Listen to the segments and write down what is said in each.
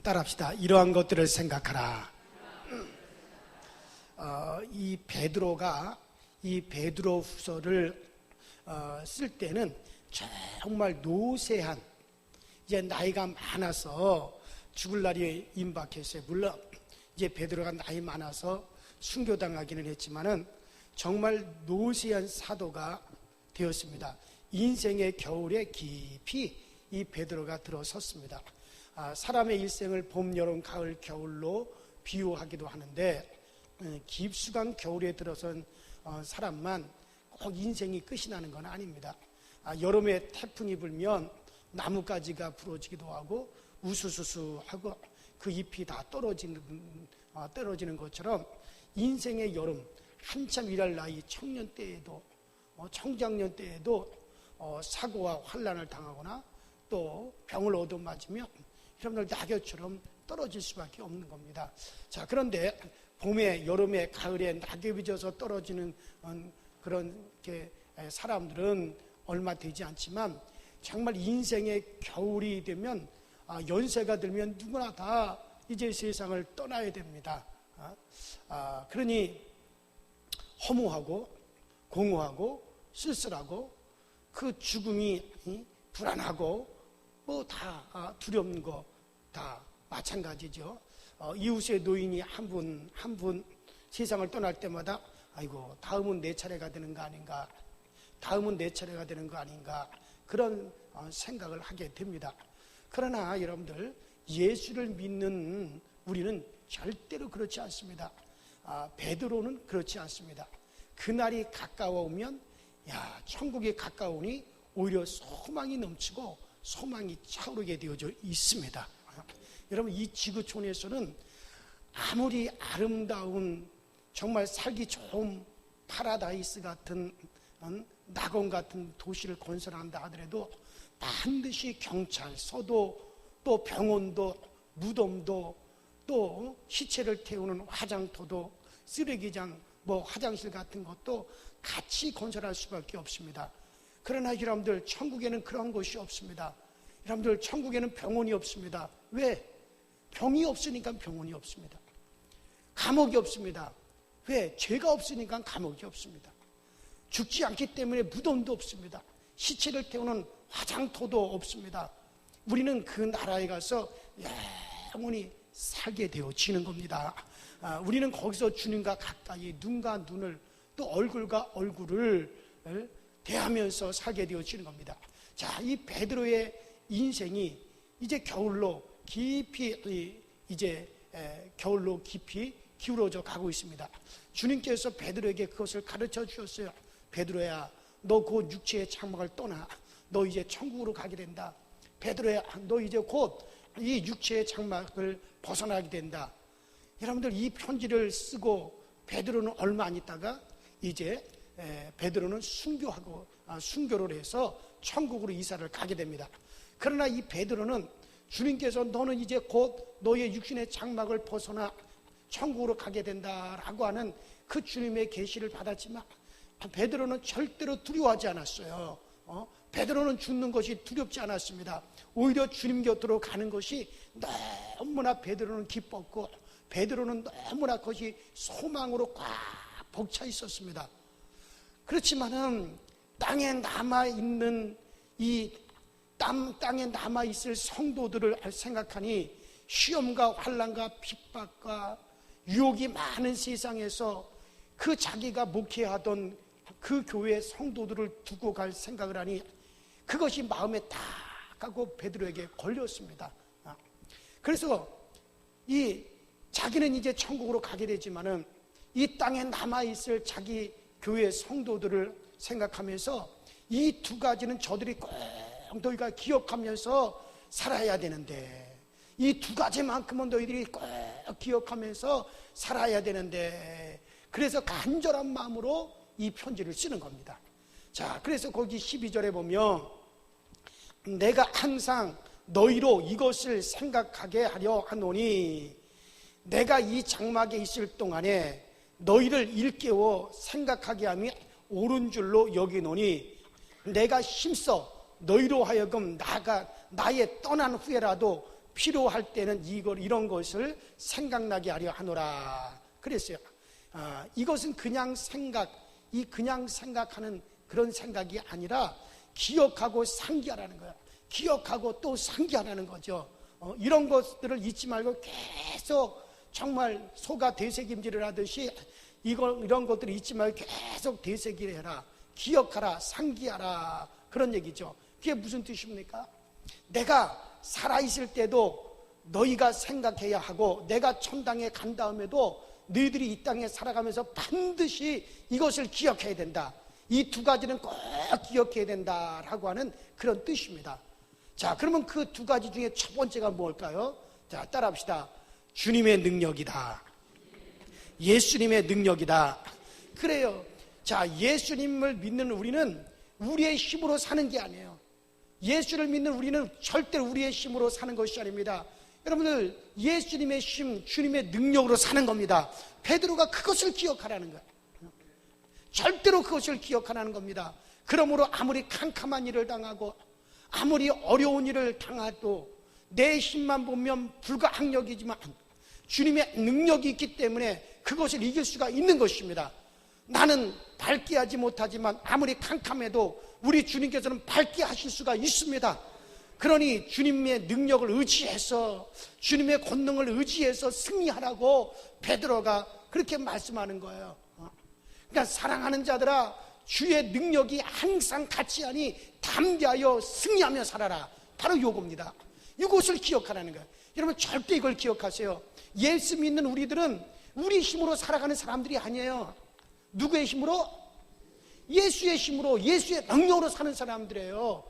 따라합시다. 이러한 것들을 생각하라. 이 베드로가 이 베드로 후서를 쓸 때는 정말 노쇠한, 이제 나이가 많아서 죽을 날이 임박했어요. 물론 이제 베드로가 나이 많아서 순교당하기는 했지만은 정말 노쇠한 사도가 되었습니다. 인생의 겨울에 깊이 이 베드로가 들어섰습니다. 사람의 일생을 봄, 여름, 가을, 겨울로 비유하기도 하는데, 깊숙한 겨울에 들어선 사람만 꼭 인생이 끝이 나는 건 아닙니다. 여름에 태풍이 불면 나뭇가지가 부러지기도 하고 우수수수하고 그 잎이 다 떨어지는 것처럼 인생의 여름, 한참 일할 나이 청년 때에도 청장년 때에도 사고와 환난을 당하거나 또 병을 얻어맞으면 여러분들 낙엽처럼 떨어질 수밖에 없는 겁니다. 자, 그런데 봄에, 여름에, 가을에 낙엽이 져서 떨어지는 그런 사람들은 얼마 되지 않지만 정말 인생의 겨울이 되면 연세가 들면 누구나 다 이제 세상을 떠나야 됩니다. 그러니 허무하고 공허하고 쓸쓸하고 그 죽음이 불안하고 뭐 다 두려운 거 다 마찬가지죠. 이웃의 노인이 한 분 세상을 떠날 때마다 아이고 다음은 내 차례가 되는 거 아닌가, 다음은 내 차례가 되는 거 아닌가, 그런 생각을 하게 됩니다. 그러나 여러분들, 예수를 믿는 우리는 절대로 그렇지 않습니다. 베드로는 그렇지 않습니다. 그날이 가까워오면 천국이 가까우니 오히려 소망이 넘치고 소망이 차오르게 되어져 있습니다. 여러분, 이 지구촌에서는 아무리 아름다운 정말 살기 좋은 파라다이스 같은 낙원 같은 도시를 건설한다 하더라도 반드시 경찰서도 또 병원도 무덤도 또 시체를 태우는 화장터도 쓰레기장 화장실 같은 것도 같이 건설할 수밖에 없습니다. 그러나 여러분들, 천국에는 그런 것이 없습니다. 여러분들, 천국에는 병원이 없습니다. 왜? 병이 없으니까 병원이 없습니다. 감옥이 없습니다. 왜? 죄가 없으니까 감옥이 없습니다. 죽지 않기 때문에 무덤도 없습니다. 시체를 태우는 화장터도 없습니다. 우리는 그 나라에 가서 영원히 살게 되어지는 겁니다. 우리는 거기서 주님과 가까이 눈과 눈을 또 얼굴과 얼굴을 대하면서 살게 되어지는 겁니다. 자, 이 베드로의 인생이 이제 겨울로 깊이 기울어져 가고 있습니다. 주님께서 베드로에게 그것을 가르쳐 주셨어요. 베드로야, 너 곧 육체의 장막을 떠나. 너 이제 천국으로 가게 된다. 베드로야, 너 이제 곧 이 육체의 장막을 벗어나게 된다. 여러분들, 이 편지를 쓰고 베드로는 얼마 안 있다가 이제 베드로는 순교를 해서 천국으로 이사를 가게 됩니다. 그러나 이 베드로는 주님께서 너는 이제 곧 너의 육신의 장막을 벗어나 천국으로 가게 된다라고 하는 그 주님의 계시를 받았지만 베드로는 절대로 두려워하지 않았어요. 베드로는 죽는 것이 두렵지 않았습니다. 오히려 주님 곁으로 가는 것이 너무나 베드로는 기뻤고 베드로는 너무나 그것이 소망으로 꽉 벅차 있었습니다. 그렇지만은 땅에 남아있는 땅에 남아있을 성도들을 생각하니 시험과 환난과 핍박과 유혹이 많은 세상에서 그 자기가 목회하던 그 교회 성도들을 두고 갈 생각을 하니 그것이 마음에 딱 가고 베드로에게 걸렸습니다. 그래서 자기는 이제 천국으로 가게 되지만은 이 땅에 남아있을 자기 교회 성도들을 생각하면서 이 두 가지는 저들이 꼭 너희가 기억하면서 살아야 되는데, 이 두 가지만큼은 너희들이 꼭 기억하면서 살아야 되는데, 그래서 간절한 마음으로 이 편지를 쓰는 겁니다. 자, 그래서 거기 12절에 보면 내가 항상 너희로 이것을 생각하게 하려 하노니 내가 이 장막에 있을 동안에 너희를 일깨워 생각하게 함이 옳은 줄로 여기노니 내가 힘써 너희로 하여금 나의 떠난 후에라도 필요할 때는 이런 것을 생각나게 하려 하노라 그랬어요. 이것은 그냥 생각하는 그런 생각이 아니라 기억하고 상기하라는 거예요. 기억하고 또 상기하라는 거죠. 이런 것들을 잊지 말고 계속 정말 소가 되새김질을 하듯이 이런 것들을 잊지 말고 계속 되새기를 해라. 기억하라, 상기하라 그런 얘기죠. 그게 무슨 뜻입니까? 내가 살아있을 때도 너희가 생각해야 하고 내가 천당에 간 다음에도 너희들이 이 땅에 살아가면서 반드시 이것을 기억해야 된다. 이 두 가지는 꼭 기억해야 된다라고 하는 그런 뜻입니다. 자, 그러면 그 두 가지 중에 첫 번째가 뭘까요? 자, 따라합시다. 주님의 능력이다. 예수님의 능력이다. 그래요. 자, 예수님을 믿는 우리는 우리의 힘으로 사는 게 아니에요. 예수를 믿는 우리는 절대 우리의 힘으로 사는 것이 아닙니다. 여러분들, 예수님의 힘, 주님의 능력으로 사는 겁니다. 베드로가 그것을 기억하라는 거예요. 절대로 그것을 기억하라는 겁니다. 그러므로 아무리 캄캄한 일을 당하고 아무리 어려운 일을 당해도 내 힘만 보면 불가항력이지만 주님의 능력이 있기 때문에 그것을 이길 수가 있는 것입니다. 나는 밝게 하지 못하지만 아무리 캄캄해도 우리 주님께서는 밝게 하실 수가 있습니다. 그러니 주님의 능력을 의지해서 주님의 권능을 의지해서 승리하라고 베드로가 그렇게 말씀하는 거예요. 그러니까 사랑하는 자들아, 주의 능력이 항상 같이 하니 담대하여 승리하며 살아라. 바로 요겁니다. 이것을 기억하라는 거예요. 여러분, 절대 이걸 기억하세요. 예수 믿는 우리들은 우리 힘으로 살아가는 사람들이 아니에요. 누구의 힘으로? 예수의 힘으로, 예수의 능력으로 사는 사람들이에요.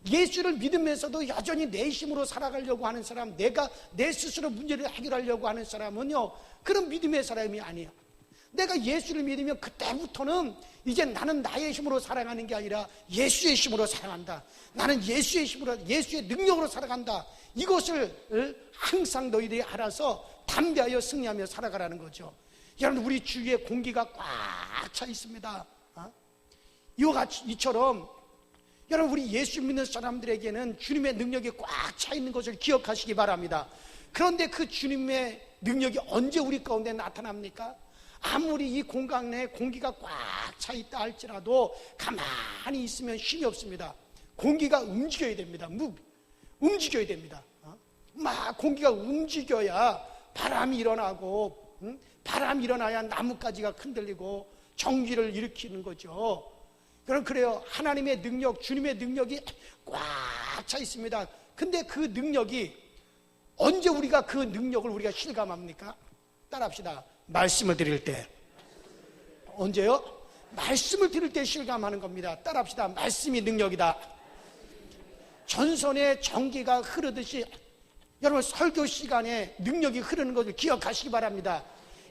예수를 믿으면서도 여전히 내 힘으로 살아가려고 하는 사람, 내가 내 스스로 문제를 해결하려고 하는 사람은요, 그런 믿음의 사람이 아니에요. 내가 예수를 믿으면 그때부터는 이제 나는 나의 힘으로 살아가는 게 아니라 예수의 힘으로 살아간다. 나는 예수의 힘으로, 예수의 능력으로 살아간다. 이것을 항상 너희들이 알아서 담대하여 승리하며 살아가라는 거죠. 여러분, 우리 주위에 공기가 꽉 차 있습니다. 이처럼 여러분, 우리 예수 믿는 사람들에게는 주님의 능력이 꽉 차 있는 것을 기억하시기 바랍니다. 그런데 그 주님의 능력이 언제 우리 가운데 나타납니까? 아무리 이 공간 내에 공기가 꽉 차 있다 할지라도 가만히 있으면 힘이 없습니다. 공기가 움직여야 됩니다. 움직여야 됩니다. 막 공기가 움직여야 바람이 일어나고, 바람이 일어나야 나뭇가지가 흔들리고 전기를 일으키는 거죠. 그래요. 하나님의 능력, 주님의 능력이 꽉 차 있습니다. 근데 그 능력이 언제 우리가 그 능력을 우리가 실감합니까? 따라합시다. 말씀을 드릴 때. 언제요? 말씀을 드릴 때 실감하는 겁니다. 따라합시다. 말씀이 능력이다. 전선에 전기가 흐르듯이 여러분, 설교 시간에 능력이 흐르는 것을 기억하시기 바랍니다.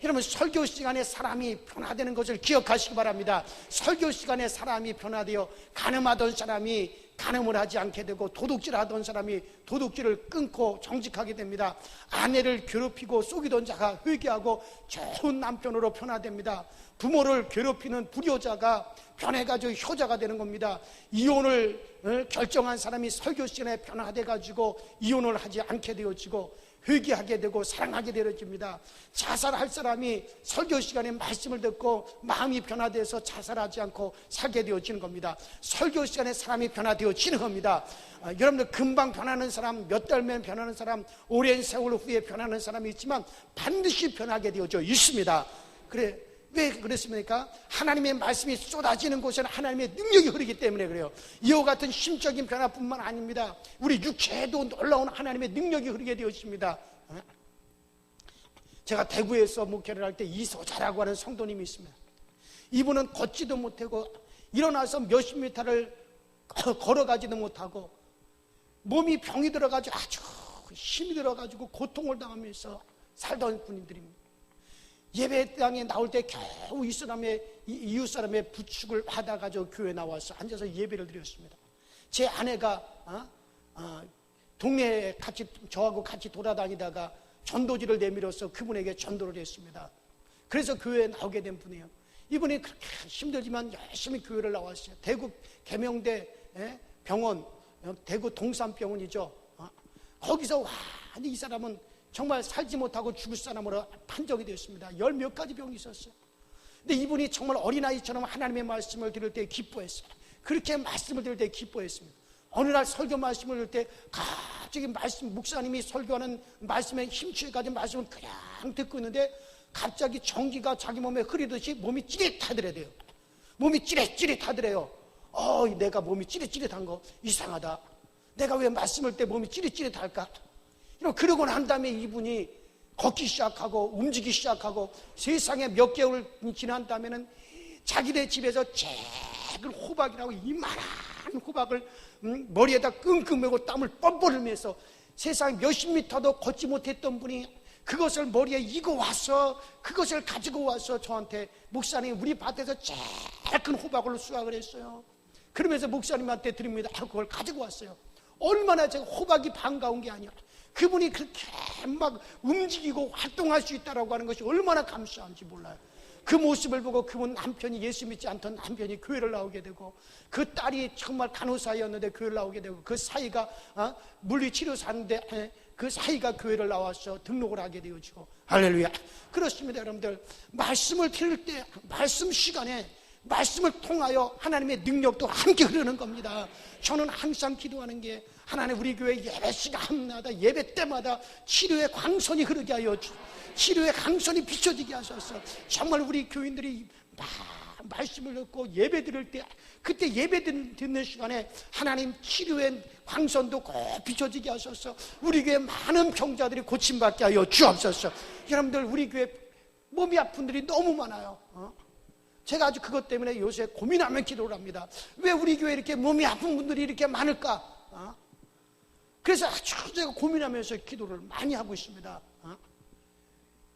여러분, 설교 시간에 사람이 변화되는 것을 기억하시기 바랍니다. 설교 시간에 사람이 변화되어 간음하던 사람이 간음을 하지 않게 되고, 도둑질 하던 사람이 도둑질을 끊고 정직하게 됩니다. 아내를 괴롭히고 속이던 자가 회개하고 좋은 남편으로 변화됩니다. 부모를 괴롭히는 불효자가 변해가지고 효자가 되는 겁니다. 이혼을 결정한 사람이 설교 시간에 변화돼가지고 이혼을 하지 않게 되어지고 회개하게 되고 사랑하게 되어집니다. 자살할 사람이 설교 시간에 말씀을 듣고 마음이 변화돼서 자살하지 않고 살게 되어지는 겁니다. 설교 시간에 사람이 변화되어지는 겁니다. 여러분들, 금방 변하는 사람, 몇 달면 변하는 사람, 오랜 세월 후에 변하는 사람이 있지만 반드시 변하게 되어져 있습니다. 그래, 왜 그랬습니까? 하나님의 말씀이 쏟아지는 곳에는 하나님의 능력이 흐르기 때문에 그래요. 이와 같은 심적인 변화뿐만 아닙니다. 우리 육체에도 놀라운 하나님의 능력이 흐르게 되었습니다. 제가 대구에서 목회를 할 때 이소자라고 하는 성도님이 있습니다. 이분은 걷지도 못하고 일어나서 몇십 미터를 걸어가지도 못하고 몸이 병이 들어가지고 아주 힘이 들어가지고 고통을 당하면서 살던 분들입니다. 예배당에 나올 때 겨우 이웃 사람의 부축을 받아가지고 교회에 나와서 앉아서 예배를 드렸습니다. 제 아내가 동네에 저하고 같이 돌아다니다가 전도지를 내밀어서 그분에게 전도를 했습니다. 그래서 교회에 나오게 된 분이에요. 이분이 그렇게 힘들지만 열심히 교회를 나왔어요. 대구 계명대 병원, 대구 동산병원이죠. 거기서 와, 이 사람은 정말 살지 못하고 죽을 사람으로 판정이 되었습니다. 열 몇 가지 병이 있었어요. 근데 이분이 정말 어린아이처럼 하나님의 말씀을 들을 때 기뻐했어요. 그렇게 말씀을 들을 때 기뻐했습니다. 어느 날 설교 말씀을 들을 때 갑자기 목사님이 설교하는 말씀에 힘취해가지고 말씀을 그냥 듣고 있는데 갑자기 전기가 자기 몸에 흐르듯이 몸이 찌릿하더래요. 몸이 찌릿하더래요. 내가 몸이 찌릿한 거 이상하다. 내가 왜 말씀을 때 몸이 찌릿할까? 그러고 난 다음에 이분이 걷기 시작하고 움직이기 시작하고 세상에 몇 개월 지난 다음에는 자기네 집에서 작은 호박이라고 이만한 호박을 머리에다 끙끙 메고 땀을 뻘뻘 흘리면서 세상에 몇십 미터도 걷지 못했던 분이 그것을 머리에 이고 와서 그것을 가지고 와서 저한테 목사님 우리 밭에서 작은 호박을 수확을 했어요. 그러면서 목사님한테 드립니다. 그걸 가지고 왔어요. 얼마나 제가 호박이 반가운 게 아니야. 그분이 그렇게 막 움직이고 활동할 수 있다라고 하는 것이 얼마나 감사한지 몰라요. 그 모습을 보고 그분 남편이 예수 믿지 않던 남편이 교회를 나오게 되고 그 딸이 정말 간호사였는데 교회를 나오게 되고 그 사이가 물리치료사인데 그 사이가 교회를 나와서 등록을 하게 되어지고 할렐루야. 그렇습니다. 여러분들 말씀을 들을 때 말씀 시간에 말씀을 통하여 하나님의 능력도 함께 흐르는 겁니다. 저는 항상 기도하는 게 하나님 우리 교회 예배 시간마다 예배 때마다 치료의 광선이 흐르게 하여 치료의 광선이 비춰지게 하소서. 정말 우리 교인들이 말씀을 듣고 예배 드릴 때 그때 예배 듣는 시간에 하나님 치료의 광선도 꼭 비춰지게 하소서. 우리 교회 많은 병자들이 고침받게 하여 주옵소서. 여러분들 우리 교회 몸이 아픈 분들이 너무 많아요. 제가 아주 그것 때문에 요새 고민하며 기도를 합니다. 왜 우리 교회에 이렇게 몸이 아픈 분들이 이렇게 많을까? 그래서 아주 제가 고민하면서 기도를 많이 하고 있습니다.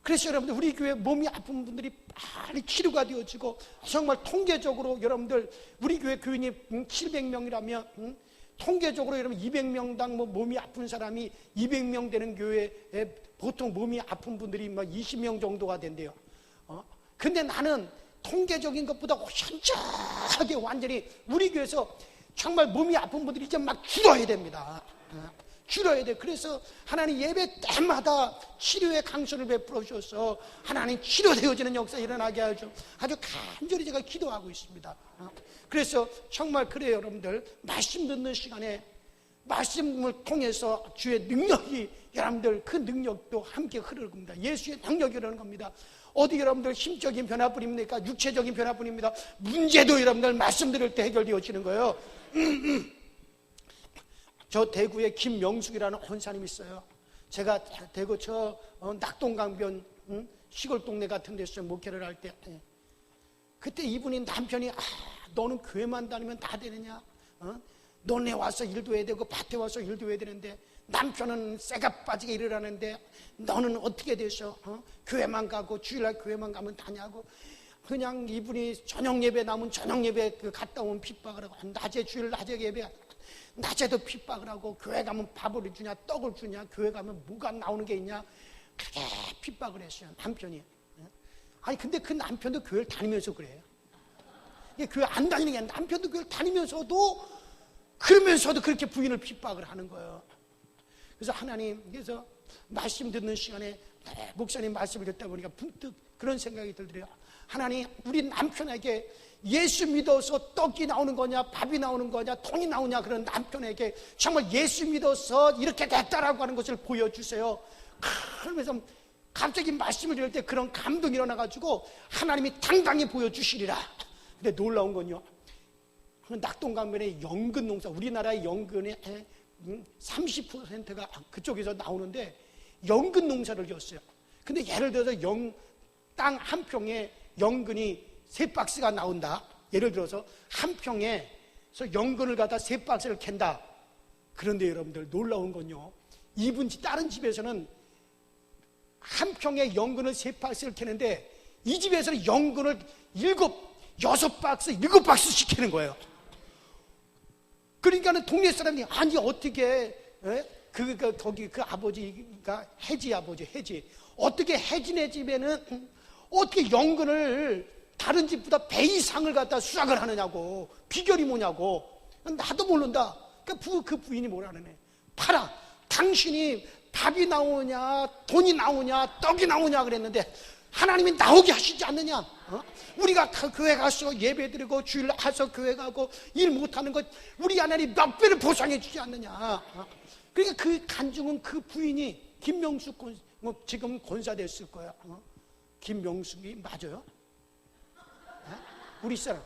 그래서 여러분들 우리 교회 몸이 아픈 분들이 빨리 치료가 되어지고 정말 통계적으로 여러분들 우리 교회 교인이 700명이라면 통계적으로 여러분 200명당 몸이 아픈 사람이 200명 되는 교회에 보통 몸이 아픈 분들이 20명 정도가 된대요. 근데 나는 통계적인 것보다 현저하게 완전히 우리 교회에서 정말 몸이 아픈 분들이 이제 막 줄어야 됩니다. 줄어야 돼. 그래서 하나님 예배 때마다 치료의 강선을 베풀어 주셔서 하나님 치료되어지는 역사 일어나게 하죠. 아주 간절히 제가 기도하고 있습니다. 그래서 정말 그래요. 여러분들 말씀 듣는 시간에 말씀을 통해서 주의 능력이 여러분들 그 능력도 함께 흐르는 겁니다. 예수의 능력이 흐르는 겁니다. 어디 여러분들 힘적인 변화뿐입니까? 육체적인 변화뿐입니다. 문제도 여러분들 말씀 들을 때 해결되어지는 거예요. 저 대구에 김명숙이라는 권사님이 있어요. 제가 대구 저 낙동강변 시골 동네 같은 데서 목회를 할 때 그때 이분이 남편이 너는 교회만 다니면 다 되느냐? 논에 와서 일도 해야 되고 밭에 와서 일도 해야 되는데 남편은 쇠가 빠지게 일을 하는데 너는 어떻게 되셔? 교회만 가고 주일날 교회만 가면 다냐고. 그냥 이분이 저녁 예배 남은 저녁 예배 갔다 오면 핍박을 하고 낮에 주일 낮에 예배 낮에도 핍박을 하고 교회 가면 밥을 주냐 떡을 주냐 교회 가면 뭐가 나오는 게 있냐 그렇게 핍박을 했어요 남편이. 아니 근데 그 남편도 교회를 다니면서 그래요. 이게 교회 안 다니는 게 아니라 남편도 교회를 다니면서도 그러면서도 그렇게 부인을 핍박을 하는 거예요. 그래서 하나님 그래서 말씀 듣는 시간에 목사님 말씀을 듣다 보니까 문득 그런 생각이 들더래요. 하나님 우리 남편에게 예수 믿어서 떡이 나오는 거냐 밥이 나오는 거냐 통이 나오냐 그런 남편에게 정말 예수 믿어서 이렇게 됐다라고 하는 것을 보여주세요. 그러면서 갑자기 말씀을 들을 때 그런 감동이 일어나가지고 하나님이 당당히 보여주시리라. 근데 놀라운 건요 낙동강변의 연근 농사 우리나라의 연근의 30%가 그쪽에서 나오는데 연근 농사를 지었어요. 근데 예를 들어서 땅 한 평에 연근이 3박스가 나온다. 예를 들어서 한 평에서 연근을 갖다 3박스를 캔다. 그런데 여러분들 놀라운 건요 이분 다른 집에서는 한 평에 연근을 3박스를 캐는데 이 집에서는 연근을 6박스 7박스씩 캐는 거예요. 그러니까는 동네 사람이 아니 어떻게 거기 그 아버지가 해지 어떻게 해지네 집에는 어떻게 연근을 다른 집보다 배 이상을 갖다 수확을 하느냐고 비결이 뭐냐고 나도 모른다. 그 부인이 뭐라는 애 팔아 당신이 밥이 나오냐, 돈이 나오냐, 떡이 나오냐 그랬는데 하나님이 나오게 하시지 않느냐? 우리가 교회 가서 예배드리고 주일 가서 교회 가고 일 못하는 것 우리 하나님 몇 배를 보상해 주지 않느냐? 그러니까 그 간증은 그 부인이 김명숙 지금 권사 됐을 거야. 김명숙이 맞아요? 우리 사람?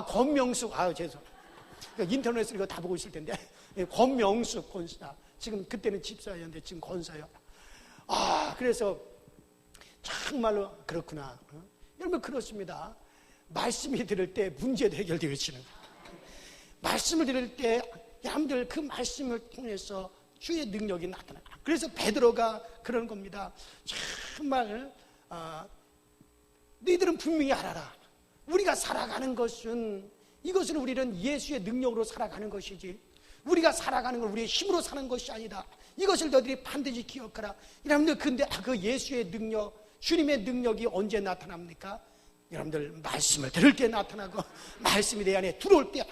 권명숙. 죄송. 인터넷으로 이거 다 보고 있을 텐데. 권명숙 권사. 지금 그때는 집사였는데 지금 권사요. 그래서 정말로 그렇구나. 여러분 그렇습니다. 말씀이 들을 때 문제도 해결되어지는 거예요. 말씀을 들을 때 여러분들 그 말씀을 통해서 주의 능력이 나타나. 그래서 베드로가 그런 겁니다. 정말 너희들은 분명히 알아라. 우리가 살아가는 것은 이것은 우리는 예수의 능력으로 살아가는 것이지 우리가 살아가는 건 우리의 힘으로 사는 것이 아니다. 이것을 너희들이 반드시 기억하라. 여러분들 근데 그 예수의 능력, 주님의 능력이 언제 나타납니까? 여러분들 말씀을 들을 때 나타나고 말씀이 내 안에 들어올 때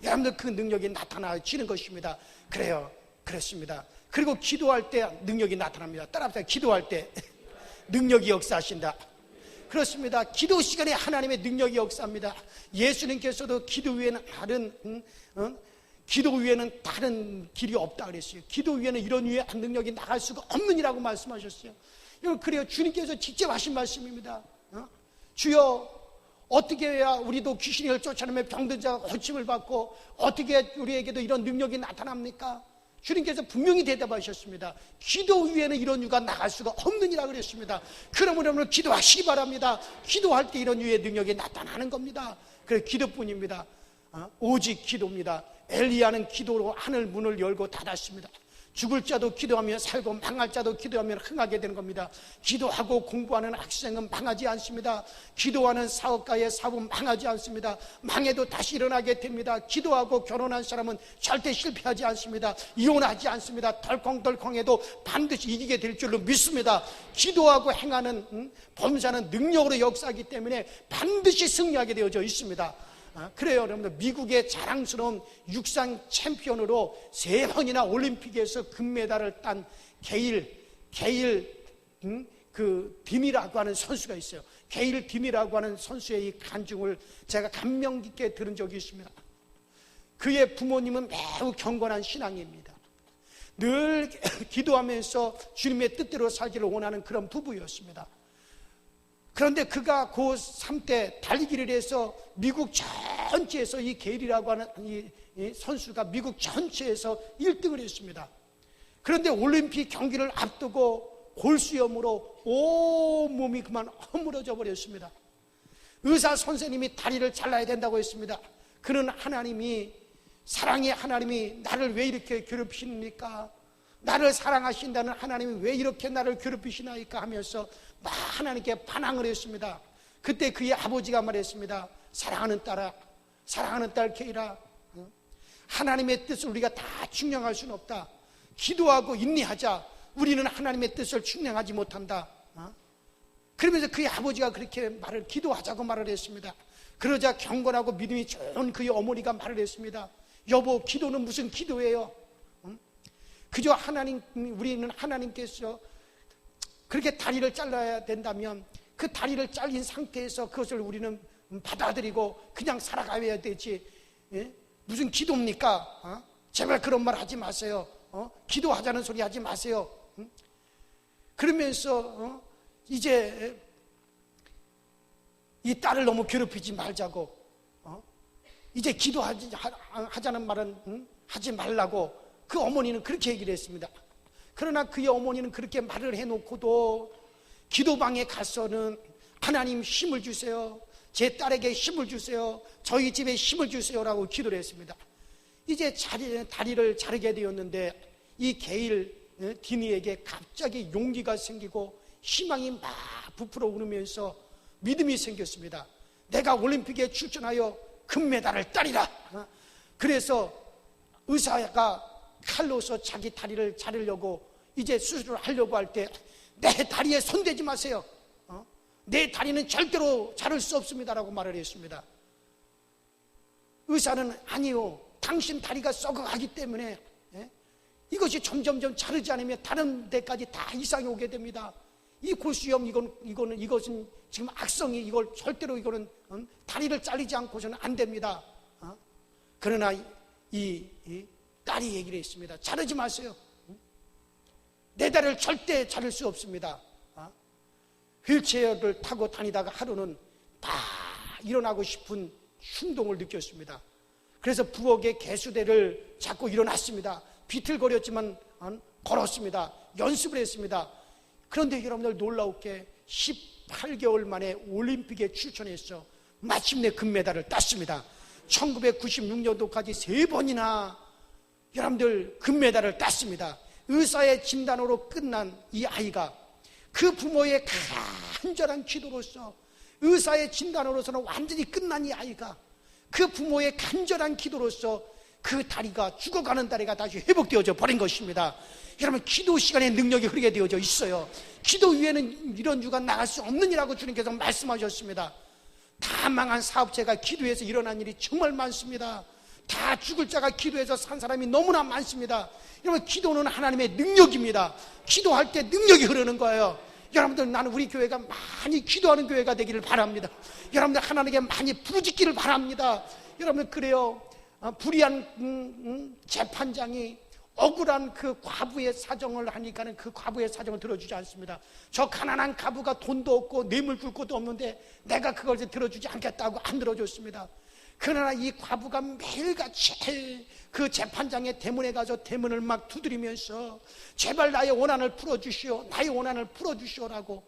여러분들 그 능력이 나타나지는 것입니다. 그래요. 그렇습니다. 그리고 기도할 때 능력이 나타납니다. 따라합시다. 기도할 때 능력이 역사하신다. 그렇습니다. 기도 시간에 하나님의 능력이 역사합니다. 예수님께서도 기도 위에는 다른 길이 없다 그랬어요. 기도 위에는 이런 위에 능력이 나갈 수가 없느니라고 말씀하셨어요. 그래요. 주님께서 직접 하신 말씀입니다. 주여 어떻게 해야 우리도 귀신을 쫓아내며 병든 자가 고침을 받고 어떻게 우리에게도 이런 능력이 나타납니까? 주님께서 분명히 대답하셨습니다. 기도 위에는 이런 유가 나갈 수가 없느니라 그랬습니다. 그러므로 여러분 기도하시기 바랍니다. 기도할 때 이런 유의 능력이 나타나는 겁니다. 그래 기도뿐입니다. 오직 기도입니다. 엘리야는 기도로 하늘 문을 열고 닫았습니다. 죽을 자도 기도하며 살고 망할 자도 기도하며 흥하게 되는 겁니다. 기도하고 공부하는 학생은 망하지 않습니다. 기도하는 사업가의 사업은 망하지 않습니다. 망해도 다시 일어나게 됩니다. 기도하고 결혼한 사람은 절대 실패하지 않습니다. 이혼하지 않습니다. 덜컹덜컹해도 반드시 이기게 될 줄로 믿습니다. 기도하고 행하는 범사는 능력으로 역사하기 때문에 반드시 승리하게 되어져 있습니다. 그래요. 여러분들 미국의 자랑스러운 육상 챔피언으로 3번이나 올림픽에서 금메달을 딴 게일 딘이라고 하는 선수가 있어요. 게일 딘이라고 하는 선수의 이 간증을 제가 감명 깊게 들은 적이 있습니다. 그의 부모님은 매우 경건한 신앙입니다. 늘 기도하면서 주님의 뜻대로 살기를 원하는 그런 부부였습니다. 그런데 그가 고3 때 달리기를 해서 미국 전체에서 이 게일이라고 하는 이 선수가 미국 전체에서 1등을 했습니다. 그런데 올림픽 경기를 앞두고 골수염으로 온몸이 그만 허물어져 버렸습니다. 의사 선생님이 다리를 잘라야 된다고 했습니다. 그는 하나님이 사랑의 하나님이 나를 왜 이렇게 괴롭히십니까? 나를 사랑하신다는 하나님이 왜 이렇게 나를 괴롭히시나이까 하면서 하나님께 반항을 했습니다. 그때 그의 아버지가 말했습니다. 사랑하는 딸아, 사랑하는 딸 케이라, 하나님의 뜻을 우리가 다 충령할 수는 없다. 기도하고 인내하자. 우리는 하나님의 뜻을 충령하지 못한다. 그러면서 그의 아버지가 그렇게 기도하자고 말을 했습니다. 그러자 경건하고 믿음이 좋은 그의 어머니가 말을 했습니다. 여보, 기도는 무슨 기도예요? 그저 우리는 하나님께서 그렇게 다리를 잘라야 된다면 그 다리를 잘린 상태에서 그것을 우리는 받아들이고 그냥 살아가야 되지. 무슨 기도입니까? 제발 그런 말 하지 마세요. 기도하자는 소리 하지 마세요. 그러면서 이제 이 딸을 너무 괴롭히지 말자고, 이제 기도하자는 말은 하지 말라고 그 어머니는 그렇게 얘기를 했습니다. 그러나 그의 어머니는 그렇게 말을 해놓고도 기도방에 가서는 하나님 힘을 주세요. 제 딸에게 힘을 주세요. 저희 집에 힘을 주세요라고 기도를 했습니다. 이제 다리를 자르게 되었는데 이 게일 디니에게 갑자기 용기가 생기고 희망이 막 부풀어 오르면서 믿음이 생겼습니다. 내가 올림픽에 출전하여 금메달을 따리라. 그래서 의사가 칼로서 자기 다리를 자르려고 이제 수술을 하려고 할 때 내 다리에 손대지 마세요. 내 다리는 절대로 자를 수 없습니다라고 말을 했습니다. 의사는 아니요, 당신 다리가 썩어가기 때문에 이것이 점점점 자르지 않으면 다른 데까지 다 이상이 오게 됩니다. 이 골수염 이것은 지금 악성이, 이걸 절대로 이거는 다리를 잘리지 않고서는 안 됩니다. 그러나 이 딸이 얘기를 했습니다. 자르지 마세요. 내 다리를 절대 자를 수 없습니다. 휠체어를 타고 다니다가 하루는 다 일어나고 싶은 충동을 느꼈습니다. 그래서 부엌에 개수대를 잡고 일어났습니다. 비틀거렸지만 걸었습니다. 연습을 했습니다. 그런데 여러분들 놀라웠게 18개월 만에 올림픽에 출전해서 마침내 금메달을 땄습니다. 1996년도까지 3번이나 여러분들 금메달을 땄습니다. 의사의 진단으로 끝난 이 아이가 그 부모의 간절한 기도로서, 의사의 진단으로서는 완전히 끝난 이 아이가 그 부모의 간절한 기도로서 그 다리가, 죽어가는 다리가 다시 회복되어져 버린 것입니다. 여러분, 기도 시간에 능력이 흐르게 되어져 있어요. 기도 위에는 이런 유가 나갈 수 없는 이라고 주님께서 말씀하셨습니다. 다 망한 사업체가 기도해서 일어난 일이 정말 많습니다. 다 죽을 자가 기도해서 산 사람이 너무나 많습니다. 여러분, 기도는 하나님의 능력입니다. 기도할 때 능력이 흐르는 거예요. 여러분들, 나는 우리 교회가 많이 기도하는 교회가 되기를 바랍니다. 여러분들, 하나님께 많이 부르짖기를 바랍니다. 여러분들, 그래요. 불의한 재판장이 억울한 그 과부의 사정을 하니까는 그 과부의 사정을 들어주지 않습니다. 저 가난한 과부가 돈도 없고 뇌물 줄 것도 없는데 내가 그걸 들어주지 않겠다고 안 들어줬습니다. 그러나 이 과부가 매일같이 그 재판장의 대문에 가서 대문을 막 두드리면서 제발 나의 원한을 풀어주시오, 나의 원한을 풀어주시오라고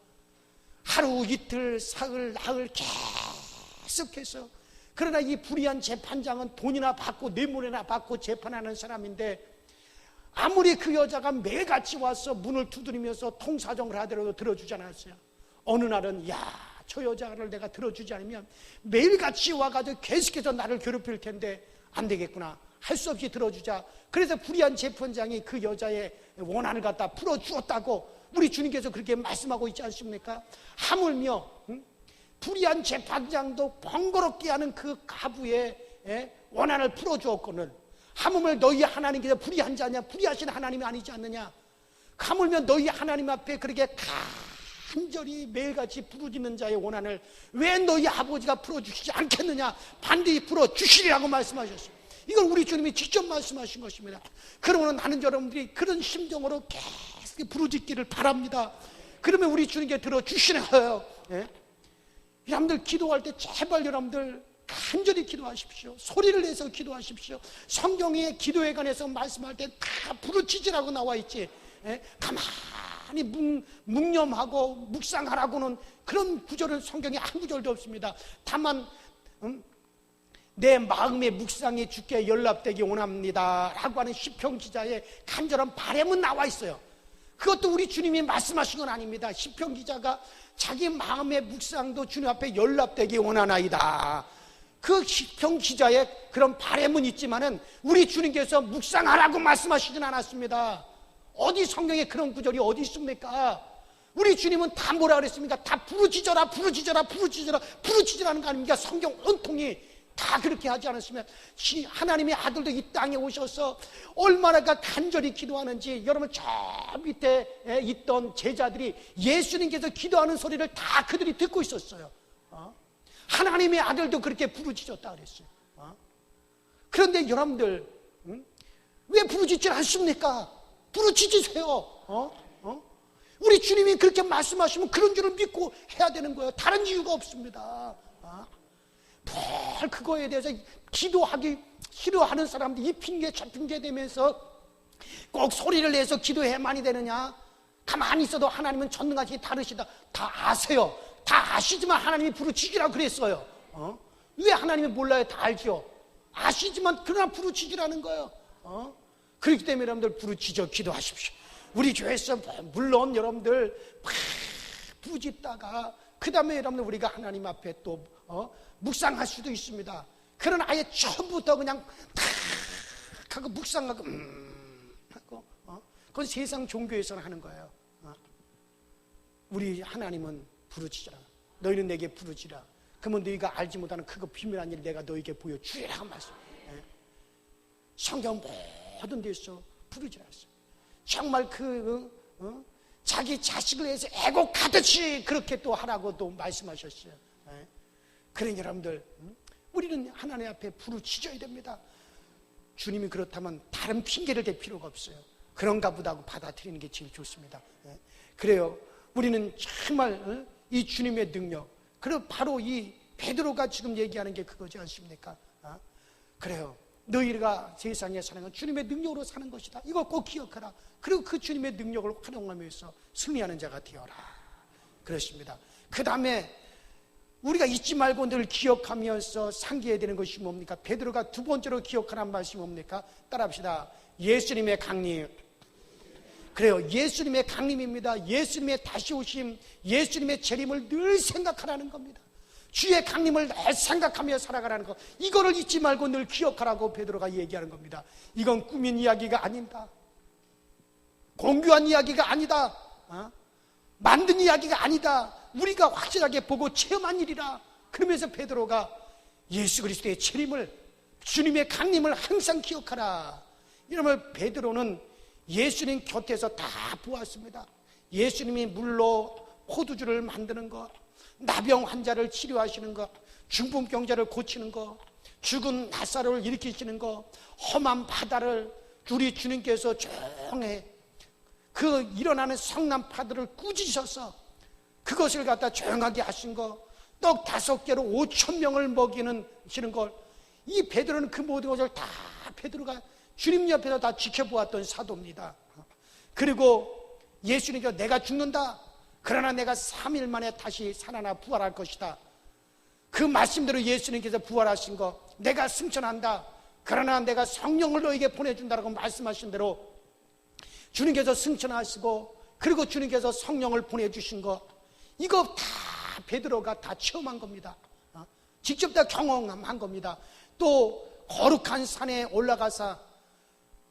하루 이틀 사흘 나흘 계속해서, 그러나 이 불의한 재판장은 돈이나 받고 뇌물이나 받고 재판하는 사람인데 아무리 그 여자가 매일같이 와서 문을 두드리면서 통사정을 하더라도 들어주지 않았어요. 어느 날은 저 여자를 내가 들어주지 않으면 매일같이 와가지고 계속해서 나를 괴롭힐 텐데 안 되겠구나, 할 수 없이 들어주자. 그래서 불의한 재판장이 그 여자의 원한을 갖다 풀어주었다고 우리 주님께서 그렇게 말씀하고 있지 않습니까? 하물며 불의한 재판장도 번거롭게 하는 그 가부의 원한을 풀어주었거늘 하물며 너희 하나님께서 불의한 자냐, 불의하신 하나님이 아니지 않느냐. 하물며 너희 하나님 앞에 그렇게 간절히 매일같이 부르짖는 자의 원한을 왜 너희 아버지가 풀어주시지 않겠느냐, 반드시 풀어주시리라고 말씀하셨어요. 이건 우리 주님이 직접 말씀하신 것입니다. 그러면 나는 여러분들이 그런 심정으로 계속 부르짖기를 바랍니다. 그러면 우리 주님께 들어주시는 거예요. 여러분들, 기도할 때 제발 여러분들 간절히 기도하십시오. 소리를 내서 기도하십시오. 성경에 기도에 관해서 말씀할 때 다 부르짖으라고 나와 있지, 가만히 묵념하고 묵상하라고는 그런 구절은 성경에 한 구절도 없습니다. 다만 내 마음의 묵상이 주께 연락되기 원합니다 라고 하는 시편 기자의 간절한 바람은 나와 있어요. 그것도 우리 주님이 말씀하신 건 아닙니다. 시편 기자가 자기 마음의 묵상도 주님 앞에 연락되기 원하나이다, 그 시편 기자의 그런 바람은 있지만은 우리 주님께서 묵상하라고 말씀하시진 않았습니다. 어디 성경에 그런 구절이 어디 있습니까? 우리 주님은 다 뭐라 그랬습니까? 다 부르짖어라, 부르짖어라, 부르짖어라, 부르짖으라는 거 아닙니까? 성경 온통이 다 그렇게 하지 않았으면 하나님의 아들도 이 땅에 오셔서 얼마나 간절히 기도하는지, 여러분 저 밑에 있던 제자들이 예수님께서 기도하는 소리를 다 그들이 듣고 있었어요. 하나님의 아들도 그렇게 부르짖었다 그랬어요. 그런데 여러분들 왜 부르짖지 않습니까? 부르짖으세요. 우리 주님이 그렇게 말씀하시면 그런 줄을 믿고 해야 되는 거예요. 다른 이유가 없습니다. 뭘 그거에 대해서 기도하기 싫어하는 사람들이 이 핑계 저 핑계 대면서 꼭 소리를 내서 기도해야만이 되느냐? 가만히 있어도 하나님은 전능하시기 다르시다. 다 아세요. 다 아시지만 하나님이 부르짖으라고 그랬어요. 왜 하나님이 몰라요? 다 알죠. 아시지만 그러나 부르짖으라는 거예요. 그렇기 때문에 여러분들 부르짖어 기도하십시오. 우리 교회에서 물론 여러분들 막 부르짖다가 그 다음에 여러분들 우리가 하나님 앞에 또 묵상할 수도 있습니다. 그러나 아예 처음부터 그냥 탁 하고 묵상하고 하고 그건 세상 종교에서는 하는 거예요. 우리 하나님은 부르짖으라. 너희는 내게 부르짖으라. 그러면 너희가 알지 못하는 그거 비밀한 일을 내가 너희에게 보여주리라 말씀. 성경 모든 데서 부르짖었어요. 정말 자기 자식을 위해서 애곡하듯이 그렇게 또 하라고 또 말씀하셨어요. 그러니 여러분들, 우리는 하나님 앞에 부르짖어야 됩니다. 주님이 그렇다면 다른 핑계를 댈 필요가 없어요. 그런가 보다 하고 받아들이는 게 제일 좋습니다. 그래요. 우리는 정말 이 주님의 능력, 그리고 바로 이 베드로가 지금 얘기하는 게 그거지 않습니까? 그래요. 너희가 세상에 사는 건 주님의 능력으로 사는 것이다. 이거 꼭 기억하라. 그리고 그 주님의 능력을 활용하면서 승리하는 자가 되어라. 그렇습니다. 그 다음에 우리가 잊지 말고 늘 기억하면서 상기해야 되는 것이 뭡니까? 베드로가 두 번째로 기억하라는 말씀이 뭡니까? 따라합시다. 예수님의 강림. 그래요. 예수님의 강림입니다. 예수님의 다시 오심, 예수님의 재림을 늘 생각하라는 겁니다. 주의 강림을 늘 생각하며 살아가라는 것, 이거를 잊지 말고 늘 기억하라고 베드로가 얘기하는 겁니다. 이건 꾸민 이야기가 아니다. 공교한 이야기가 아니다. 만든 이야기가 아니다. 우리가 확실하게 보고 체험한 일이라. 그러면서 베드로가 예수 그리스도의 재림을, 주님의 강림을 항상 기억하라. 이러면 베드로는 예수님 곁에서 다 보았습니다. 예수님이 물로 포도주를 만드는 것, 나병 환자를 치료하시는 것, 중풍병자를 고치는 것, 죽은 나사로를 일으키시는 것, 험한 바다를 우리 주님께서 조용히 그 일어나는 성난파들을 꾸짖어서 그것을 갖다 조용하게 하신 것, 떡 5개로 5,000명을 먹이는 걸, 이 베드로는 그 모든 것을 다 베드로가 주님 옆에서 다 지켜보았던 사도입니다. 그리고 예수님께서 내가 죽는다, 그러나 내가 3일 만에 다시 살아나 부활할 것이다. 그 말씀대로 예수님께서 부활하신 것, 내가 승천한다, 그러나 내가 성령을 너에게 보내준다라고 말씀하신 대로 주님께서 승천하시고, 그리고 주님께서 성령을 보내주신 것, 이거 다 베드로가 다 체험한 겁니다. 직접 다 경험한 겁니다. 또 거룩한 산에 올라가서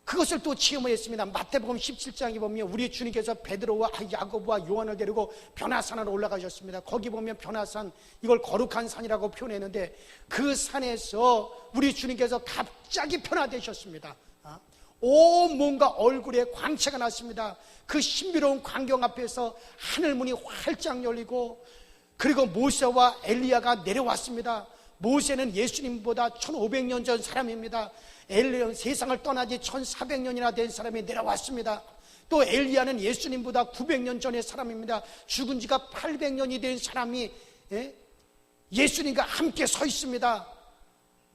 그것을 또 체험했습니다. 마태복음 17장에 보면 우리 주님께서 베드로와 야고보와 요한을 데리고 변화산으로 올라가셨습니다. 거기 보면 변화산, 이걸 거룩한 산이라고 표현했는데 그 산에서 우리 주님께서 갑자기 변화되셨습니다. 온 몸과 얼굴에 광채가 났습니다. 그 신비로운 광경 앞에서 하늘 문이 활짝 열리고, 그리고 모세와 엘리야가 내려왔습니다. 모세는 예수님보다 1500년 전 사람입니다. 엘리야는 세상을 떠나지 1400년이나 된 사람이 내려왔습니다. 또 엘리야는 예수님보다 900년 전의 사람입니다. 죽은 지가 800년이 된 사람이 예수님과 함께 서 있습니다.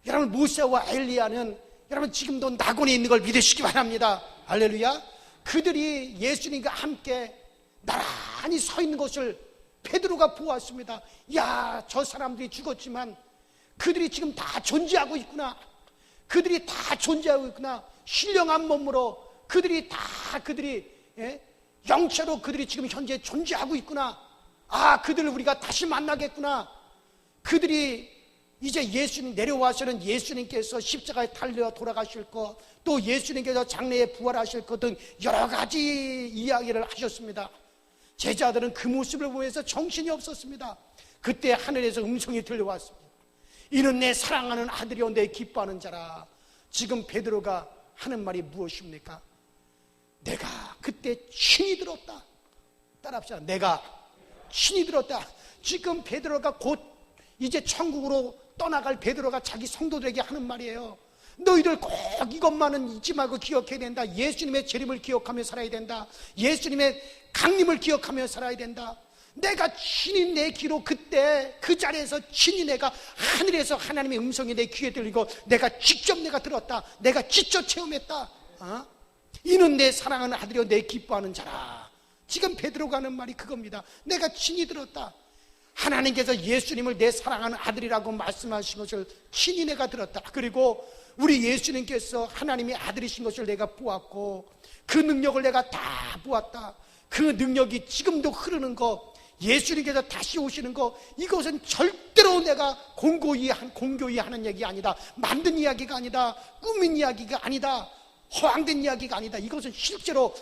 여러분, 모세와 엘리야는 여러분 지금도 낙원에 있는 걸 믿으시기 바랍니다. 할렐루야. 그들이 예수님과 함께 나란히 서 있는 것을 베드로가 보았습니다. 야, 저 사람들이 죽었지만 그들이 지금 다 존재하고 있구나. 그들이 다 존재하고 있구나. 신령한 몸으로 그들이 영체로 그들이 지금 현재 존재하고 있구나. 아, 그들을 우리가 다시 만나겠구나. 그들이 이제 예수님 내려와서는 예수님께서 십자가에 달려 돌아가실 것, 또 예수님께서 장래에 부활하실 것 등 여러 가지 이야기를 하셨습니다. 제자들은 그 모습을 보면서 정신이 없었습니다. 그때 하늘에서 음성이 들려왔습니다. 이는 내 사랑하는 아들이요 내 기뻐하는 자라. 지금 베드로가 하는 말이 무엇입니까? 내가 그때 신이 들었다. 따라합시다. 내가 신이 들었다. 지금 베드로가 곧 이제 천국으로 떠나갈 베드로가 자기 성도들에게 하는 말이에요. 너희들 꼭 이것만은 잊지 말고 기억해야 된다. 예수님의 재림을 기억하며 살아야 된다. 예수님의 강림을 기억하며 살아야 된다. 내가 친히 내 귀로 그때 그 자리에서 친히 내가 하늘에서 하나님의 음성이 내 귀에 들리고 내가 직접 들었다. 내가 직접 체험했다. 이는 내 사랑하는 아들이요 내 기뻐하는 자라. 지금 베드로가 하는 말이 그겁니다. 내가 친히 들었다. 하나님께서 예수님을 내 사랑하는 아들이라고 말씀하신 것을 친히 내가 들었다. 그리고 우리 예수님께서 하나님의 아들이신 것을 내가 보았고, 그 능력을 내가 다 보았다. 그 능력이 지금도 흐르는 것, 예수님께서 다시 오시는 것, 이것은 절대로 내가 공고히 하는 얘기 아니다. 만든 이야기가 아니다. 꾸민 이야기가 아니다. 허황된 이야기가 아니다. 이것은 실제로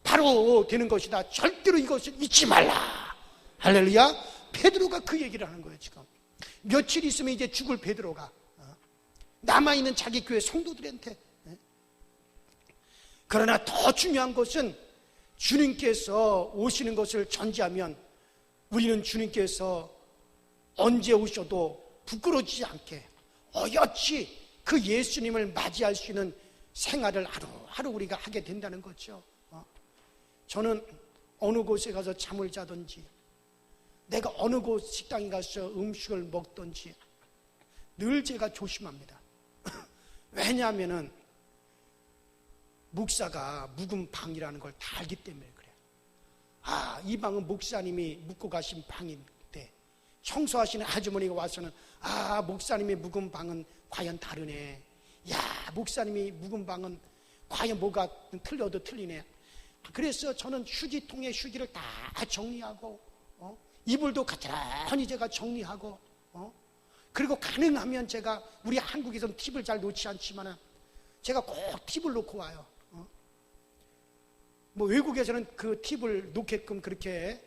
바로 되는 것이다. 절대로 이것을 잊지 말라. 할렐루야. 베드로가 그 얘기를 하는 거예요. 지금 며칠 있으면 이제 죽을 베드로가 남아있는 자기 교회 성도들한테. 그러나 더 중요한 것은 주님께서 오시는 것을 전제하면 우리는 주님께서 언제 오셔도 부끄러워지지 않게 어여치 그 예수님을 맞이할 수 있는 생활을 하루하루 우리가 하게 된다는 거죠. 저는 어느 곳에 가서 잠을 자든지 내가 어느 곳 식당에 가서 음식을 먹든지 늘 제가 조심합니다. 왜냐하면 목사가 묵은 방이라는 걸 다 알기 때문에 그래요. 이 방은 목사님이 묵고 가신 방인데 청소하시는 아주머니가 와서는 목사님이 묵은 방은 과연 다르네. 목사님이 묵은 방은 과연 뭐가 틀려도 틀리네. 그래서 저는 휴지통에 휴지를 다 정리하고 이불도 가지런히 제가 정리하고 그리고 가능하면 제가 우리 한국에서는 팁을 잘 놓지 않지만 제가 꼭 팁을 놓고 와요. 뭐 외국에서는 그 팁을 놓게끔 그렇게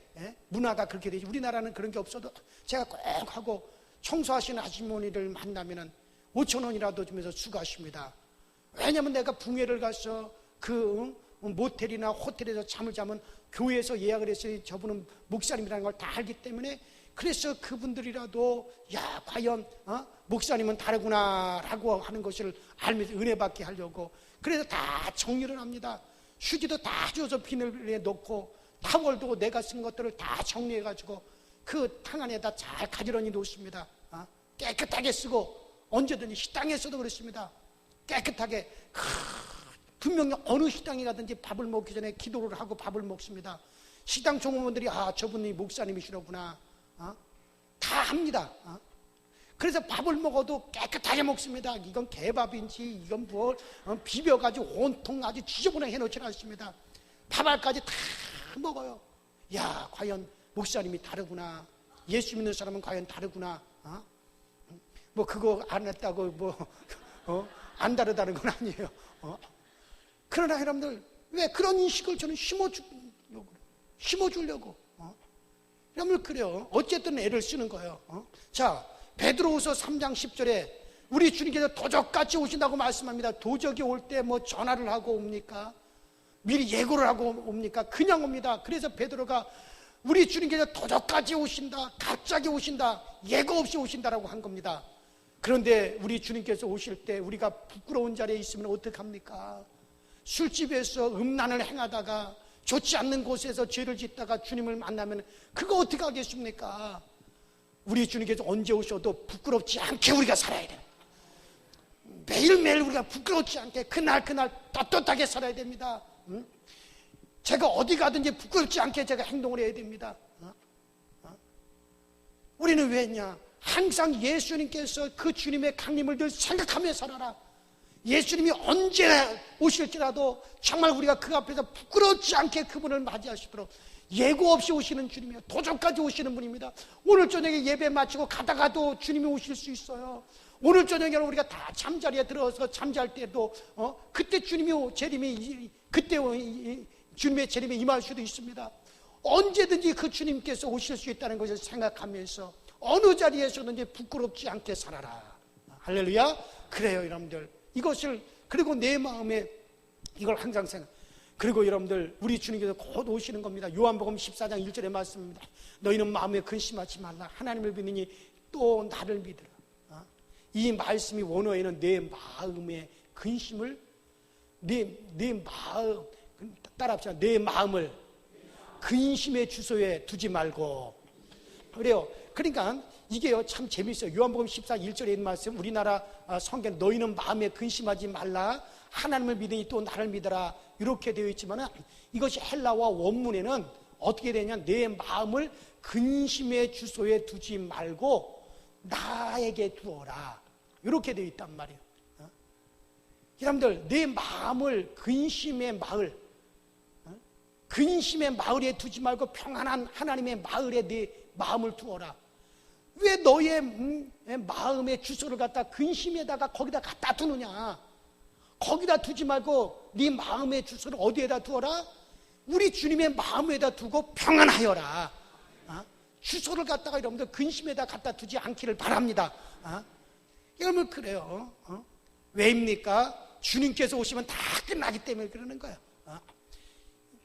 문화가 그렇게 되지. 우리나라는 그런 게 없어도 제가 꼭 하고 청소하시는 아주머니를 만나면은 5,000원이라도 주면서 수고하십니다. 왜냐하면 내가 붕해를 가서 그 모텔이나 호텔에서 잠을 자면 교회에서 예약을 했어요. 저분은 목사님이라는 걸 다 알기 때문에 그래서 그분들이라도 과연 목사님은 다르구나 라고 하는 것을 알면서 은혜 받게 하려고 그래서 다 정리를 합니다. 휴지도 다 줘서 비닐에 넣고 타월도 내가 쓴 것들을 다 정리해가지고 그 탕 안에다 잘 가지런히 놓습니다. 깨끗하게 쓰고 언제든지 식당에서도 그렇습니다. 깨끗하게 분명히 어느 식당에 가든지 밥을 먹기 전에 기도를 하고 밥을 먹습니다. 식당 종업원들이 저분이 목사님이시로구나 다 합니다. 그래서 밥을 먹어도 깨끗하게 먹습니다. 이건 개밥인지 이건 뭘 비벼가지고 온통 아주 지저분하게 해놓지 않습니다. 밥알까지 다 먹어요. 과연 목사님이 다르구나. 예수 믿는 사람은 과연 다르구나. 뭐 그거 안 했다고 안 다르다는 건 아니에요. 그러나 여러분들 왜 그런 인식을 저는 심어주려고 여러분들 그래요. 어쨌든 애를 쓰는 거예요. 자, 베드로후서 3장 10절에 우리 주님께서 도적같이 오신다고 말씀합니다. 도적이 올 때 뭐 전화를 하고 옵니까? 미리 예고를 하고 옵니까? 그냥 옵니다. 그래서 베드로가 우리 주님께서 도적같이 오신다, 갑자기 오신다, 예고 없이 오신다라고 한 겁니다. 그런데 우리 주님께서 오실 때 우리가 부끄러운 자리에 있으면 어떡합니까? 술집에서 음란을 행하다가 좋지 않는 곳에서 죄를 짓다가 주님을 만나면 그거 어떻게 하겠습니까? 우리 주님께서 언제 오셔도 부끄럽지 않게 우리가 살아야 돼요. 매일매일 우리가 부끄럽지 않게 그날 떳떳하게 살아야 됩니다. 제가 어디 가든지 부끄럽지 않게 제가 행동을 해야 됩니다. 우리는 왜냐? 항상 예수님께서 그 주님의 강림을 늘 생각하며 살아라. 예수님이 언제 오실지라도 정말 우리가 그 앞에서 부끄럽지 않게 그분을 맞이하시도록 예고 없이 오시는 주님이에요. 도적까지 오시는 분입니다. 오늘 저녁에 예배 마치고 가다가도 주님이 오실 수 있어요. 오늘 저녁에 우리가 다 잠자리에 들어서 잠잘 때도 그때 주님의 재림이 임할 수도 있습니다. 언제든지 그 주님께서 오실 수 있다는 것을 생각하면서 어느 자리에서든지 부끄럽지 않게 살아라. 할렐루야. 그래요 여러분들. 이것을 그리고 내 마음에 이걸 항상 그리고 여러분들 우리 주님께서 곧 오시는 겁니다. 요한복음 14장 1절의 말씀입니다. 너희는 마음에 근심하지 말라. 하나님을 믿으니 또 나를 믿으라. 이 말씀이 원어에는 내 마음의 근심을 내 마음 따라합시다. 내 마음을 근심의 주소에 두지 말고 그래요. 그러니까 이게요 참 재밌어요. 요한복음 14 1절에 있는 말씀 우리나라 성경 너희는 마음에 근심하지 말라 하나님을 믿으니 또 나를 믿어라 이렇게 되어 있지만 이것이 헬라와 원문에는 어떻게 되냐 내 마음을 근심의 주소에 두지 말고 나에게 두어라 이렇게 되어 있단 말이에요. 여러분들 내 마음을 근심의 마을에 두지 말고 평안한 하나님의 마을에 내 마음을 두어라. 왜 너의 마음의 주소를 갖다 근심에다가 거기다 갖다 두느냐? 거기다 두지 말고 네 마음의 주소를 어디에다 두어라? 우리 주님의 마음에다 두고 평안하여라. 주소를 갖다가 여러분들 근심에다 갖다 두지 않기를 바랍니다. 여러분 그래요. 왜입니까? 주님께서 오시면 다 끝나기 때문에 그러는 거예요.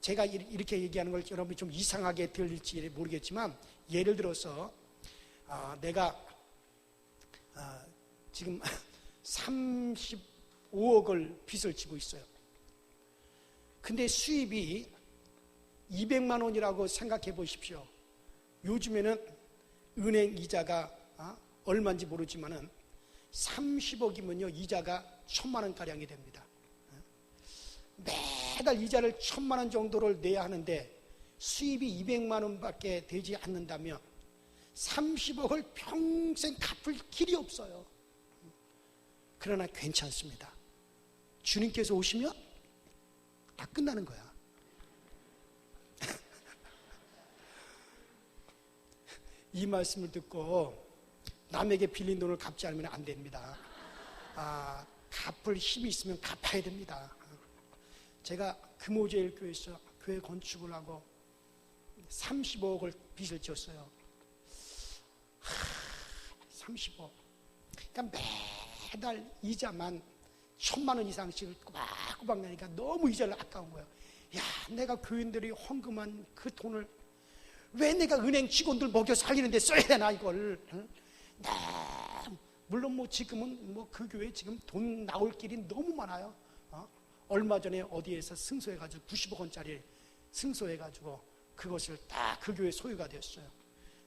제가 이렇게 얘기하는 걸 여러분이 좀 이상하게 들릴지 모르겠지만, 예를 들어서 내가 지금 35억을 빚을 지고 있어요. 근데 수입이 200만 원이라고 생각해 보십시오. 요즘에는 은행 이자가 얼마인지 모르지만은 30억이면요 이자가 1000만 원가량이 됩니다. 매달 이자를 1000만 원 정도를 내야 하는데 수입이 200만 원밖에 되지 않는다면 30억을 평생 갚을 길이 없어요. 그러나 괜찮습니다. 주님께서 오시면 다 끝나는 거야. 이 말씀을 듣고 남에게 빌린 돈을 갚지 않으면 안 됩니다. 갚을 힘이 있으면 갚아야 됩니다. 제가 금호제일교회에서 교회 건축을 하고 35억을 빚을 졌어요. 35억. 그러니까 매달 이자만 1000만 원 이상씩 꼬박꼬박 내니까 너무 이자를 아까운 거예요. 야, 내가 교인들이 헌금한 그 돈을 왜 내가 은행 직원들 먹여 살리는데 써야 되나 이걸. 물론 뭐 지금은 뭐 그 교회 지금 돈 나올 길이 너무 많아요. 얼마 전에 어디에서 승소해가지고 90억 원짜리 승소해가지고 그것을 다 그 교회 소유가 되었어요.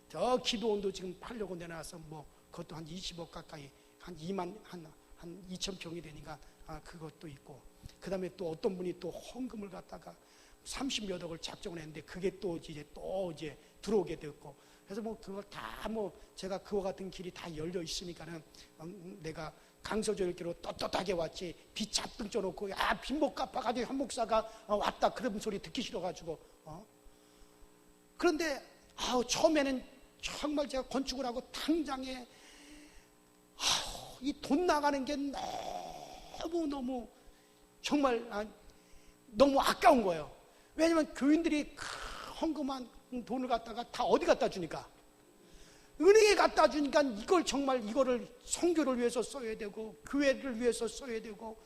저 기도원도 지금 팔려고 내놔서 뭐 그것도 한 20억 가까이 한 2,000평이 되니까 그것도 있고, 그 다음에 또 어떤 분이 또 헌금을 갖다가 30몇 억을 작정을 했는데 그게 또 이제 들어오게 되었고, 그래서 뭐 그걸 다 뭐 제가 그와 같은 길이 다 열려 있으니까는 내가 강서조일교로 떳떳하게 왔지 빚 잔뜩 져놓고 빚 못 갚아가지고 한 목사가 왔다 그런 소리 듣기 싫어가지고 그런데 처음에는 정말 제가 건축을 하고 당장에 이 돈 나가는 게 너무 정말 너무 아까운 거예요. 왜냐면 교인들이 헌금한 돈을 갖다가 다 어디 갖다 주니까, 은행에 갖다 주니까 이거를 선교를 위해서 써야 되고 교회를 위해서 써야 되고,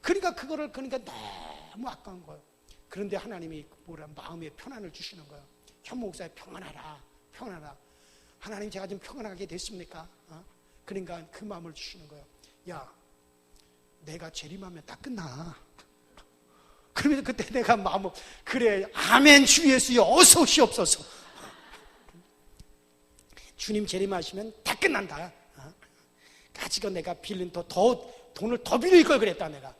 그러니까 너무 아까운 거예요. 그런데 하나님이 마음에 편안을 주시는 거예요. 현 목사에 평안하라. 하나님 제가 좀 평안하게 됐습니까? 그러니까 그 마음을 주시는 거예요. 야, 내가 재림하면 다 끝나. 그러면서 그때 내가 마음을, 그래, 아멘 주 예수여 어서 오시옵소서. 주님 재림하시면 다 끝난다. 가지고 내가 빌린 더 돈을 더 빌릴 걸 그랬다 내가.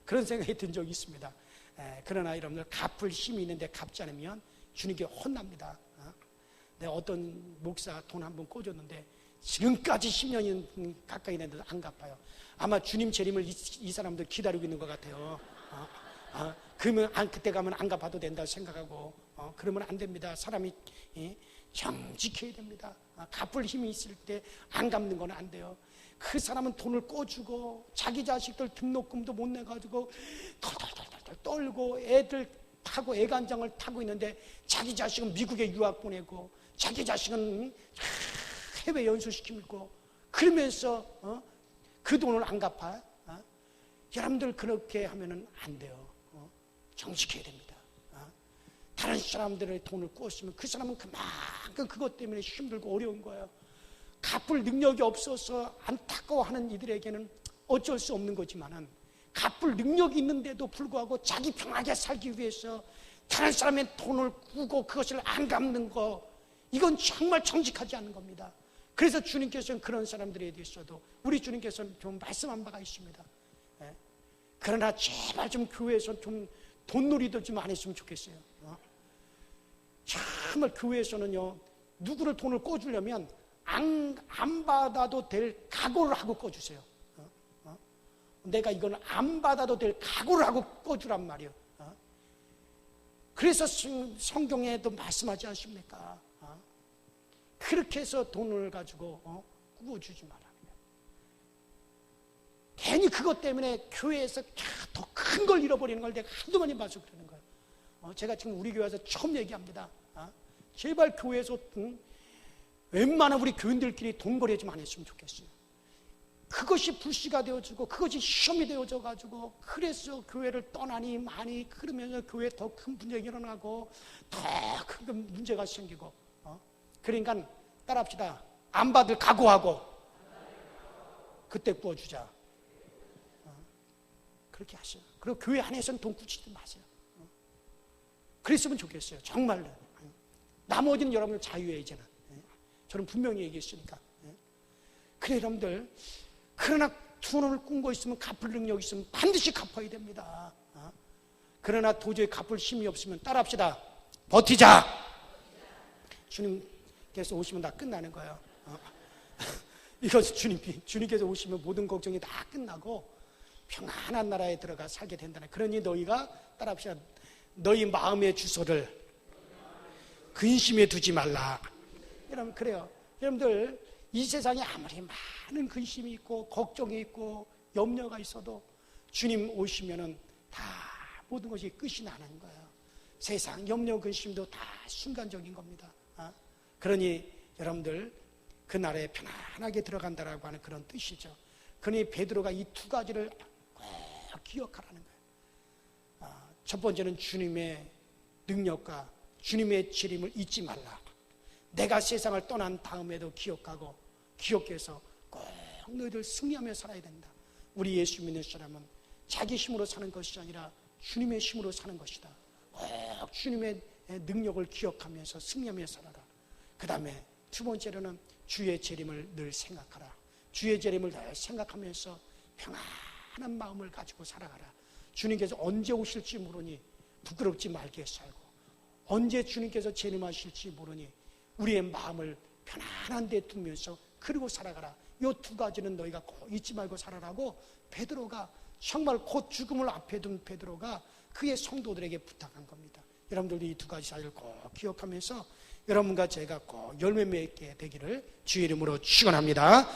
그런 생각이 든 적이 있습니다. 그러나 여러분들 갚을 힘이 있는데 갚지 않으면 주님께 혼납니다. 내가 어떤 목사 돈 한 번 꿔줬는데 지금까지 10년이 가까이 됐는데 안 갚아요. 아마 주님 재림을 이 사람들 기다리고 있는 것 같아요. 그러면 그때 가면 안 갚아도 된다고 생각하고 그러면 안 됩니다. 사람이 정직해야 됩니다. 갚을 힘이 있을 때 안 갚는 건 안 돼요. 그 사람은 돈을 꿔주고 자기 자식들 등록금도 못 내가지고 덜덜덜 떨고 애들 타고 애간장을 타고 있는데 자기 자식은 미국에 유학 보내고 자기 자식은 해외 연수시키고 그러면서 그 돈을 안 갚아? 여러분들 그렇게 하면은 안 돼요. 정직해야 됩니다. 다른 사람들의 돈을 꿨으면 그 사람은 그만큼 그것 때문에 힘들고 어려운 거예요. 갚을 능력이 없어서 안타까워하는 이들에게는 어쩔 수 없는 거지만은, 갚을 능력이 있는데도 불구하고 자기 편하게 살기 위해서 다른 사람의 돈을 꾸고 그것을 안 갚는 거, 이건 정말 정직하지 않은 겁니다. 그래서 주님께서는 그런 사람들에 대해서도 우리 주님께서는 좀 말씀한 바가 있습니다. 그러나 제발 좀 교회에서 좀 돈놀이도 좀 안 했으면 좋겠어요. 정말 교회에서는요, 누구를 돈을 꿔주려면 안 받아도 될 각오를 하고 꿔주세요. 내가 이건 안 받아도 될 각오를 하고 꿔주란 말이에요. 그래서 성경에도 말씀하지 않습니까? 그렇게 해서 돈을 가지고 꾸어주지 마라. 괜히 그것 때문에 교회에서 더 큰 걸 잃어버리는 걸 내가 한두 번이 봐서 그러는 거예요. 제가 지금 우리 교회에서 처음 얘기합니다. 제발 교회에서 웬만하면 우리 교인들끼리 동거래 좀 안 했으면 좋겠어요. 그것이 불씨가 되어주고 그것이 시험이 되어져 가지고 그래서 교회를 떠나니 많이 그러면서 교회에 더 큰 분쟁이 일어나고 더 큰 문제가 생기고 그러니까 따라합시다. 안 받을 각오하고 그때 구워주자. 그렇게 하세요. 그리고 교회 안에서는 돈 굳히지 마세요. 그랬으면 좋겠어요. 정말로. 나머지는 여러분 자유예요. 이제는. 저는 분명히 얘기했으니까. 그래 여러분들, 그러나 돈을 꾼 거 있으면 갚을 능력이 있으면 반드시 갚아야 됩니다. 그러나 도저히 갚을 힘이 없으면 따라합시다. 버티자. 주님께서 오시면 다 끝나는 거예요. 이것이 주님께서 오시면 모든 걱정이 다 끝나고 평안한 나라에 들어가 살게 된다는. 그러니 너희가 따라합시다. 너희 마음의 주소를 근심에 두지 말라. 여러분 그래요. 여러분들 이 세상에 아무리 많은 근심이 있고 걱정이 있고 염려가 있어도 주님 오시면은 다 모든 것이 끝이 나는 거예요. 세상 염려 근심도 다 순간적인 겁니다. 그러니 여러분들 그 나라에 편안하게 들어간다라고 하는 그런 뜻이죠. 그러니 베드로가 이 두 가지를 꼭 기억하라는 거예요. 첫 번째는 주님의 능력과 주님의 재림을 잊지 말라. 내가 세상을 떠난 다음에도 기억하고 기억해서 꼭 너희들 승리하며 살아야 된다. 우리 예수 믿는 사람은 자기 힘으로 사는 것이 아니라 주님의 힘으로 사는 것이다. 꼭 주님의 능력을 기억하면서 승리하며 살아라. 그 다음에 두 번째로는 주의 재림을 늘 생각하라. 주의 재림을 늘 생각하면서 평안한 마음을 가지고 살아가라. 주님께서 언제 오실지 모르니 부끄럽지 말게 살고, 언제 주님께서 재림하실지 모르니 우리의 마음을 편안한 데 두면서 그리고 살아가라. 이 두 가지는 너희가 꼭 잊지 말고 살아라고 베드로가, 정말 곧 죽음을 앞에 둔 베드로가 그의 성도들에게 부탁한 겁니다. 여러분들도 이 두 가지 사실을 꼭 기억하면서 여러분과 제가 꼭 열매 맺게 되기를 주의 이름으로 축원합니다.